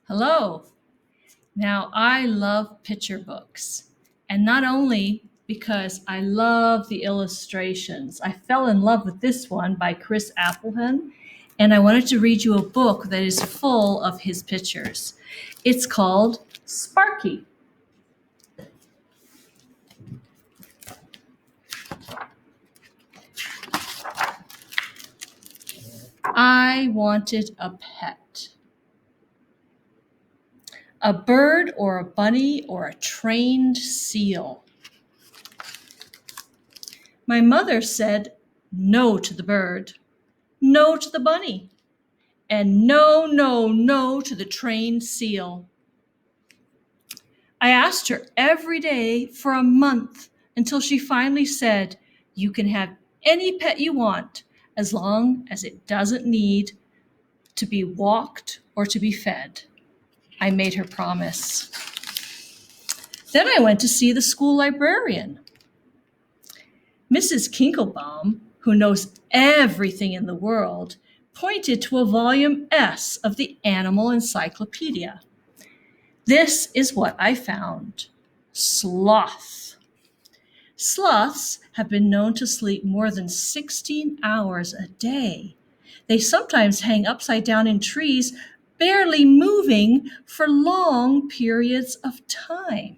Hello. Now, I love picture books, and not only because I love the illustrations. I fell in love with this one by Chris Appleton, and I wanted to read you a book that is full of his pictures. It's called Sparky. I wanted a pet. A bird or a bunny or a trained seal. My mother said no to the bird, no to the bunny, and no, no, no to the trained seal. I asked her every day for a month until she finally said, "You can have any pet you want as long as it doesn't need to be walked or to be fed." I made her promise. Then I went to see the school librarian. Mrs. Kinklebaum, who knows everything in the world, pointed to a volume S of the Animal Encyclopedia. This is what I found. Sloth. Sloths have been known to sleep more than 16 hours a day. They sometimes hang upside down in trees, barely moving for long periods of time.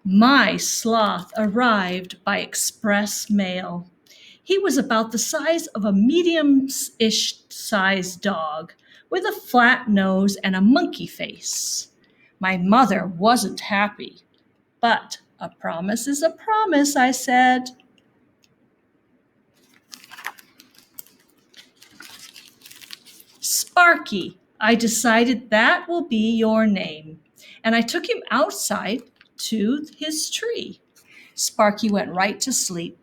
My sloth arrived by express mail. He was about the size of a medium-ish sized dog, with a flat nose and a monkey face. My mother wasn't happy, but a promise is a promise, I said. Sparky, I decided that will be your name, and I took him outside to his tree. Sparky went right to sleep.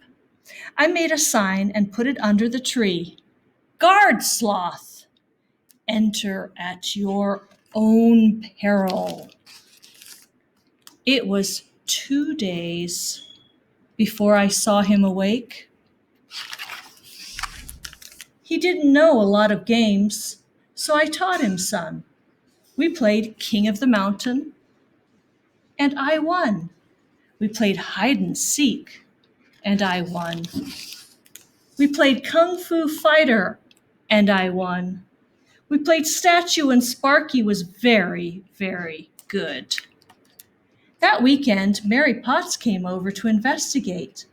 I made a sign and put it under the tree. Guard sloth, enter at your own peril. It was 2 days before I saw him awake. He didn't know a lot of games, so I taught him some. We played King of the Mountain, and I won. We played hide and seek, and I won. We played Kung Fu Fighter, and I won. We played Statue, and Sparky was very, very good. That weekend, Mary Potts came over to investigate.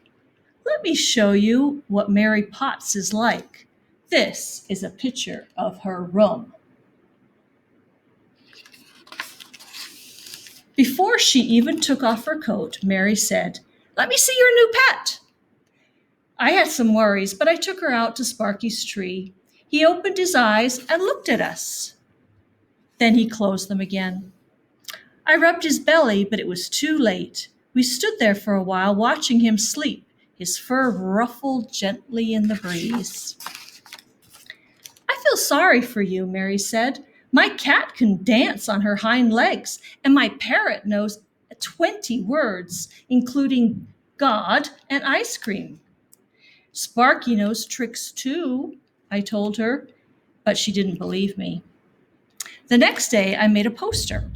Let me show you what Mary Potts is like. This is a picture of her room. Before she even took off her coat, Mary said, "Let me see your new pet." I had some worries, but I took her out to Sparky's tree. He opened his eyes and looked at us. Then he closed them again. I rubbed his belly, but it was too late. We stood there for a while watching him sleep, his fur ruffled gently in the breeze. "I feel sorry for you," Mary said. "My cat can dance on her hind legs, and my parrot knows 20 words, including God and ice cream." "Sparky knows tricks too," I told her, but she didn't believe me. The next day, I made a poster,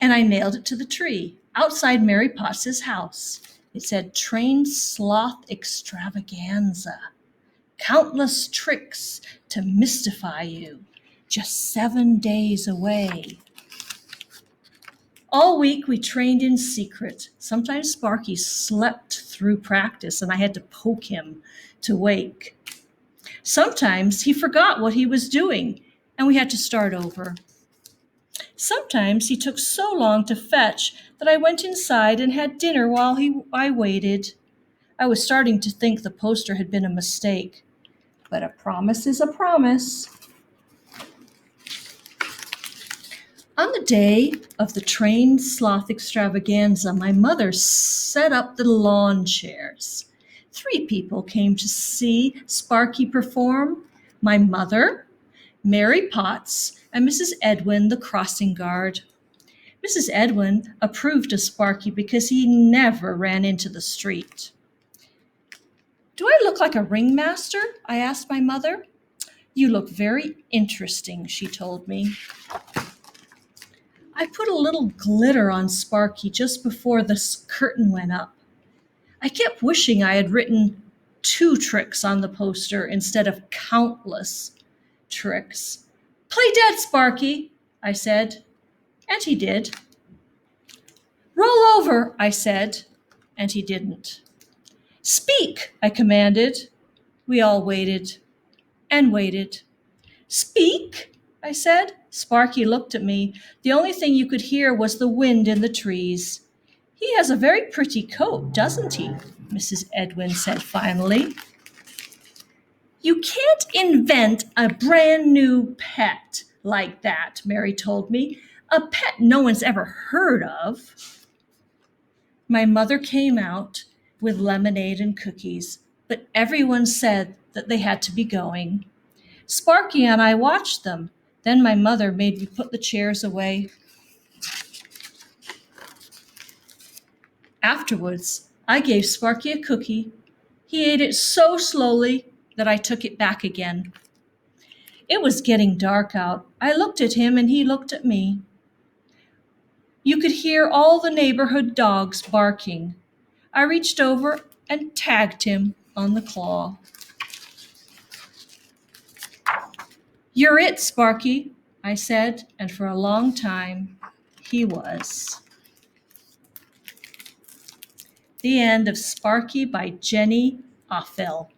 and I nailed it to the tree outside Mary Potts's house. It said, "Trained Sloth Extravaganza. Countless tricks to mystify you. Just 7 days away." All week we trained in secret. Sometimes Sparky slept through practice and I had to poke him to wake. Sometimes he forgot what he was doing and we had to start over. Sometimes he took so long to fetch that I went inside and had dinner while I waited. I was starting to think the poster had been a mistake, but a promise is a promise. On the day of the trained sloth extravaganza, my mother set up the lawn chairs. 3 people came to see Sparky perform: my mother, Mary Potts, and Mrs. Edwin, the crossing guard. Mrs. Edwin approved of Sparky because he never ran into the street. "Do I look like a ringmaster?" I asked my mother. You look very interesting, she told me. I put a little glitter on Sparky just before the curtain went up. I kept wishing I had written 2 tricks on the poster instead of countless tricks. Play dead, Sparky, I said, and he did. Roll over, I said, and he didn't. Speak, I commanded. We all waited and waited. Speak, I said. Sparky looked at me. The only thing you could hear was the wind in the trees. He has a very pretty coat, doesn't he? Mrs. Edwin said finally. You can't invent a brand new pet like that, Mary told me. A pet no one's ever heard of. My mother came out with lemonade and cookies, but everyone said that they had to be going. Sparky and I watched them. Then my mother made me put the chairs away. Afterwards, I gave Sparky a cookie. He ate it so slowly that I took it back again. It was getting dark out. I looked at him and he looked at me. You could hear all the neighborhood dogs barking. I reached over and tagged him on the claw. You're it, Sparky, I said, and for a long time, he was. The end of Sparky by Jenny Offill.